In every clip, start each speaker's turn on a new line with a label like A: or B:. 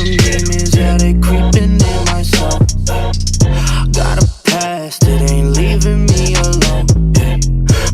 A: them demons, yeah, they creeping in my soul. Got a past, it ain't leaving me alone.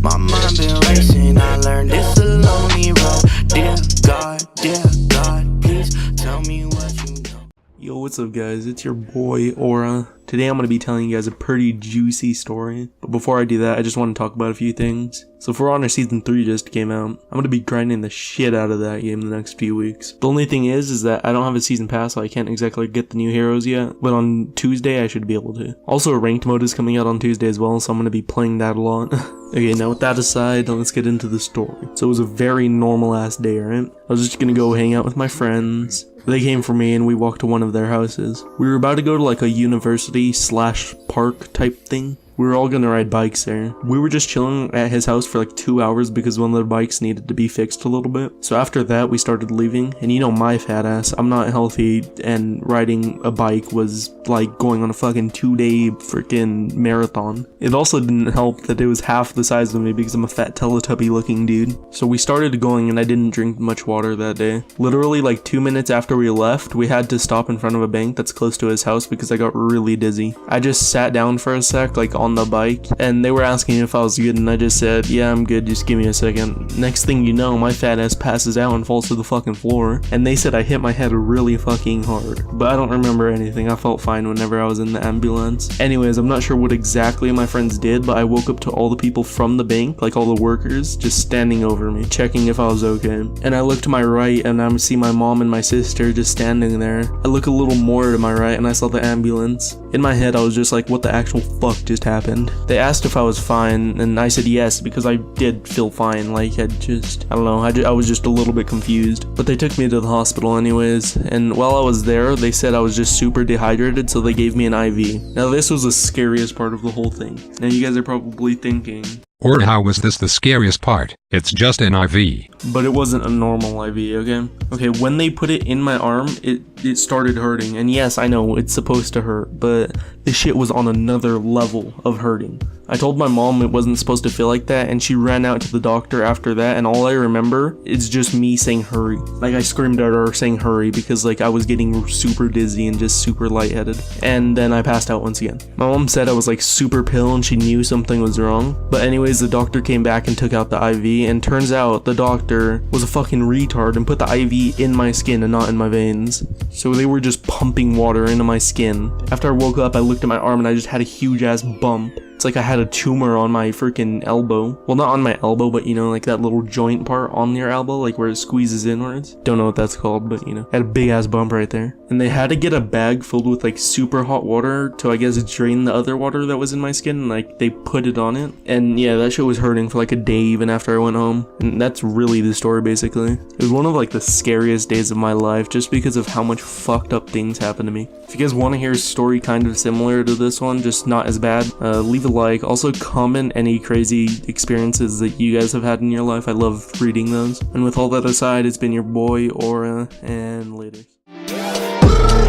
A: My mind been racing, I learned it's a lonely road. Dear God, please tell me what you know.
B: Yo, what's up guys, it's your boy Aura. Today I'm going to be telling you guys a pretty juicy story, but before I do that I just want to talk about a few things. So For Honor Season 3 just came out. I'm going to be grinding the shit out of that game the next few weeks. The only thing is that I don't have a season pass, so I can't exactly get the new heroes yet, but on Tuesday I should be able to. Also a ranked mode is coming out on Tuesday as well, so I'm going to be playing that a lot. Okay, now with that aside, let's get into the story. So it was a very normal ass day, right? I was just gonna go hang out with my friends. They came for me and we walked to one of their houses. We were about to go to like a university slash park type thing. We were all gonna ride bikes there. We were just chilling at his house for like 2 hours because one of the bikes needed to be fixed a little bit. So after that we started leaving, and you know my fat ass, I'm not healthy, and riding a bike was like going on a fucking 2-day freaking marathon. It also didn't help that it was half the size of me because I'm a fat Teletubby looking dude. So we started going and I didn't drink much water that day. Literally like 2 minutes after we left, we had to stop in front of a bank that's close to his house because I got really dizzy. I just sat down for a sec, like on the bike, and they were asking if I was good, and I just said, yeah, I'm good, just give me a second. Next thing you know, my fat ass passes out and falls to the fucking floor, and they said I hit my head really fucking hard, but I don't remember anything. I felt fine whenever I was in the ambulance. Anyways, I'm not sure what exactly my friends did, but I woke up to all the people from the bank, like all the workers, just standing over me, checking if I was okay. And I look to my right and I see my mom and my sister just standing there. I look a little more to my right and I saw the ambulance. In my head, I was just like, what the actual fuck just happened? They asked if I was fine, and I said yes, because I did feel fine. Like, I don't know, I was just a little bit confused. But they took me to the hospital anyways, and while I was there, they said I was just super dehydrated, so they gave me an IV. Now this was the scariest part of the whole thing. Now you guys are probably thinking,
C: or how was this the scariest part? It's just an IV.
B: But it wasn't a normal IV, okay? Okay, when they put it in my arm, it started hurting. And yes, I know, it's supposed to hurt, but this shit was on another level of hurting. I told my mom it wasn't supposed to feel like that, and she ran out to the doctor after that, and all I remember is just me saying hurry. Like, I screamed at her saying hurry because like I was getting super dizzy and just super lightheaded. And then I passed out once again. My mom said I was like super pale and she knew something was wrong. But anyways, the doctor came back and took out the IV, and turns out the doctor was a fucking retard and put the IV in my skin and not in my veins. So they were just pumping water into my skin. After I woke up, I looked at my arm and I just had a huge ass bump. It's like I had a tumor on my freaking elbow. Well, not on my elbow, but you know, like that little joint part on your elbow, like where it squeezes inwards. Don't know what that's called, but you know, I had a big ass bump right there. And they had to get a bag filled with like super hot water to, I guess, drain the other water that was in my skin, and like they put it on it. And yeah, that shit was hurting for like a day even after I went home. And that's really the story basically. It was one of like the scariest days of my life just because of how much fucked up things happened to me. If you guys want to hear a story kind of similar to this one, just not as bad, leave a like. Also comment any crazy experiences that you guys have had in your life. I love reading those. And with all that aside, it's been your boy Aura, and later.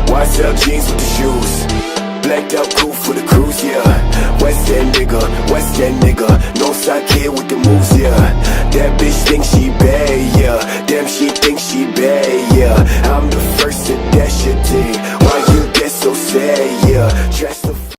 D: White cell jeans with the shoes, blacked out coupe for the cruise, yeah.